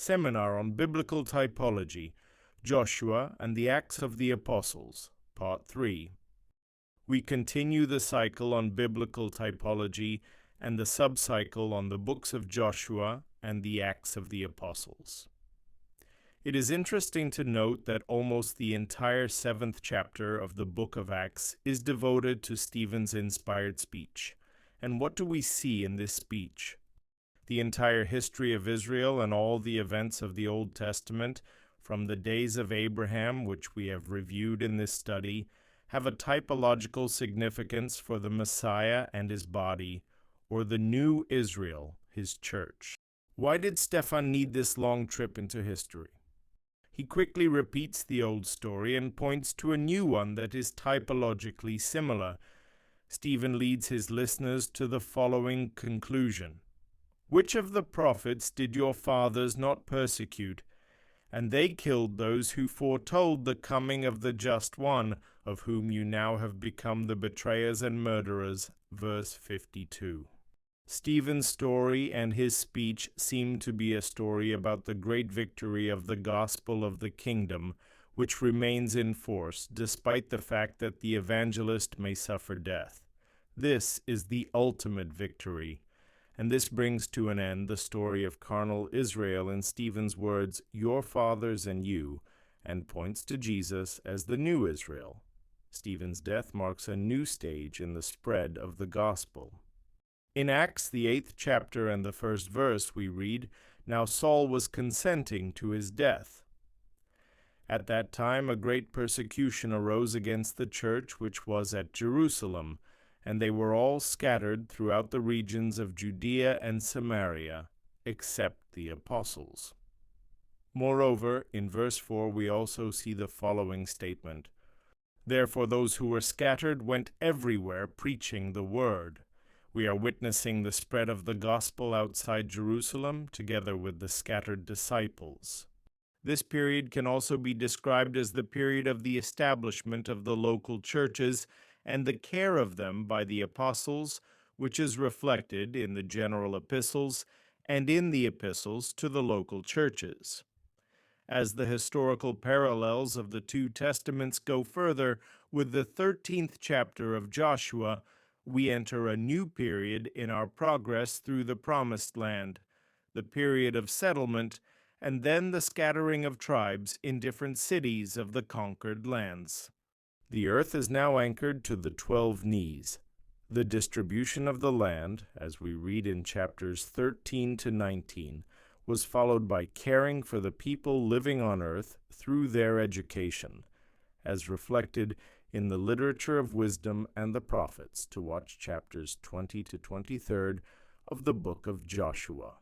Seminar on Biblical Typology, Joshua and the Acts of the Apostles, Part 3. We continue the cycle on biblical typology and the subcycle on the books of Joshua and the Acts of the Apostles. It is interesting to note that almost the entire 7th chapter of the book of Acts is devoted to Stephen's inspired speech. And what do we see in this speech? The entire history of Israel and all the events of the Old Testament, from the days of Abraham, which we have reviewed in this study, have a typological significance for the Messiah and his body, or the new Israel, his church. Why did Stephen need this long trip into history? He quickly repeats the old story and points to a new one that is typologically similar. Stephen leads his listeners to the following conclusion. Which of the prophets did your fathers not persecute? And they killed those who foretold the coming of the Just One, of whom you now have become the betrayers and murderers. Verse 52. Stephen's story and his speech seem to be a story about the great victory of the gospel of the kingdom, which remains in force despite the fact that the evangelist may suffer death. This is the ultimate victory. And this brings to an end the story of carnal Israel in Stephen's words, your fathers and you, and points to Jesus as the new Israel. Stephen's death marks a new stage in the spread of the gospel. In Acts, the 8th chapter and the 1st verse, we read, Now Saul was consenting to his death. At that time a great persecution arose against the church which was at Jerusalem, and they were all scattered throughout the regions of Judea and Samaria, except the apostles. Moreover, in verse 4 we also see the following statement, Therefore those who were scattered went everywhere preaching the word. We are witnessing the spread of the gospel outside Jerusalem, together with the scattered disciples. This period can also be described as the period of the establishment of the local churches and the care of them by the apostles, which is reflected in the general epistles and in the epistles to the local churches. As the historical parallels of the two testaments go further, with the 13th chapter of Joshua, we enter a new period in our progress through the Promised Land, the period of settlement, and then the scattering of tribes in different cities of the conquered lands. The earth is now anchored to the 12 knees. The distribution of the land, as we read in chapters 13 to 19, was followed by caring for the people living on earth through their education, as reflected in the literature of wisdom and the prophets, to watch chapters 20 to 23 of the book of Joshua.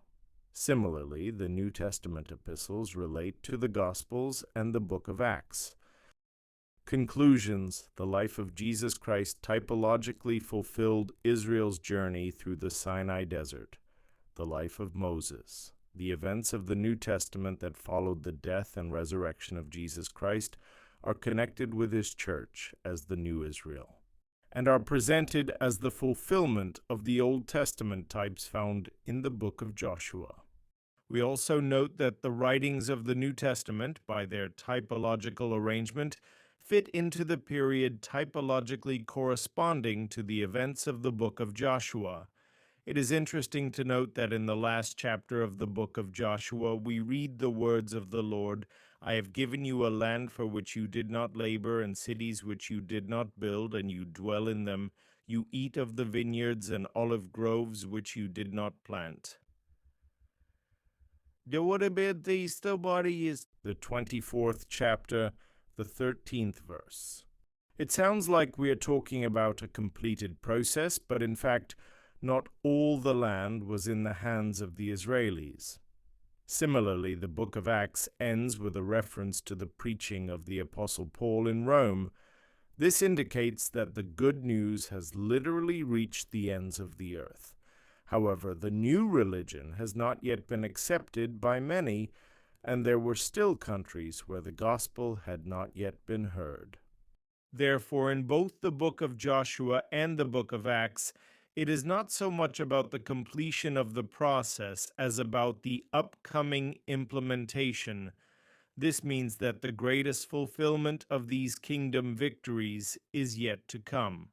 Similarly, the New Testament epistles relate to the Gospels and the book of Acts. Conclusions: the life of Jesus Christ typologically fulfilled Israel's journey through the Sinai desert. The life of Moses. The events of the New Testament that followed the death and resurrection of Jesus Christ are connected with his church as the new Israel, and are presented as the fulfillment of the Old Testament types found in the book of Joshua. We also note that the writings of the New Testament, by their typological arrangement, fit into the period typologically corresponding to the events of the book of Joshua. It is interesting to note that in the last chapter of the book of Joshua, we read the words of the Lord, I have given you a land for which you did not labor, and cities which you did not build, and you dwell in them. You eat of the vineyards and olive groves which you did not plant. What about this? The body is the 24th chapter, the 13th verse. It sounds like we are talking about a completed process, but in fact, not all the land was in the hands of the Israelis. Similarly, the book of Acts ends with a reference to the preaching of the Apostle Paul in Rome. This indicates that the good news has literally reached the ends of the earth. However, the new religion has not yet been accepted by many, and there were still countries where the gospel had not yet been heard. Therefore, in both the book of Joshua and the book of Acts, It is not so much about the completion of the process as about the upcoming implementation. This means that the greatest fulfillment of these kingdom victories is yet to come,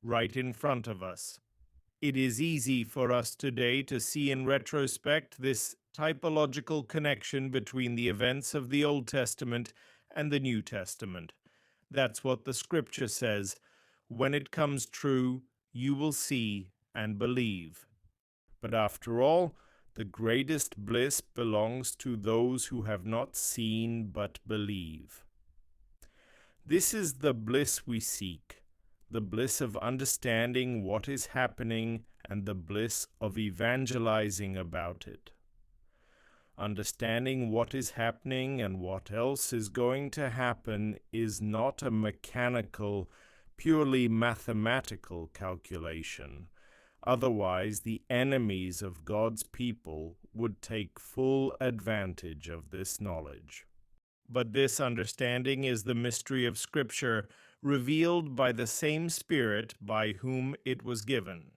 right in front of us. It is easy for us today to see in retrospect this typological connection between the events of the Old Testament and the New Testament. That's what the scripture says. When it comes true, you will see and believe. But after all, the greatest bliss belongs to those who have not seen but believe. This is the bliss we seek, the bliss of understanding what is happening and the bliss of evangelizing about it. Understanding what is happening and what else is going to happen is not a mechanical, purely mathematical calculation. Otherwise, the enemies of God's people would take full advantage of this knowledge. But this understanding is the mystery of Scripture, revealed by the same Spirit by whom it was given.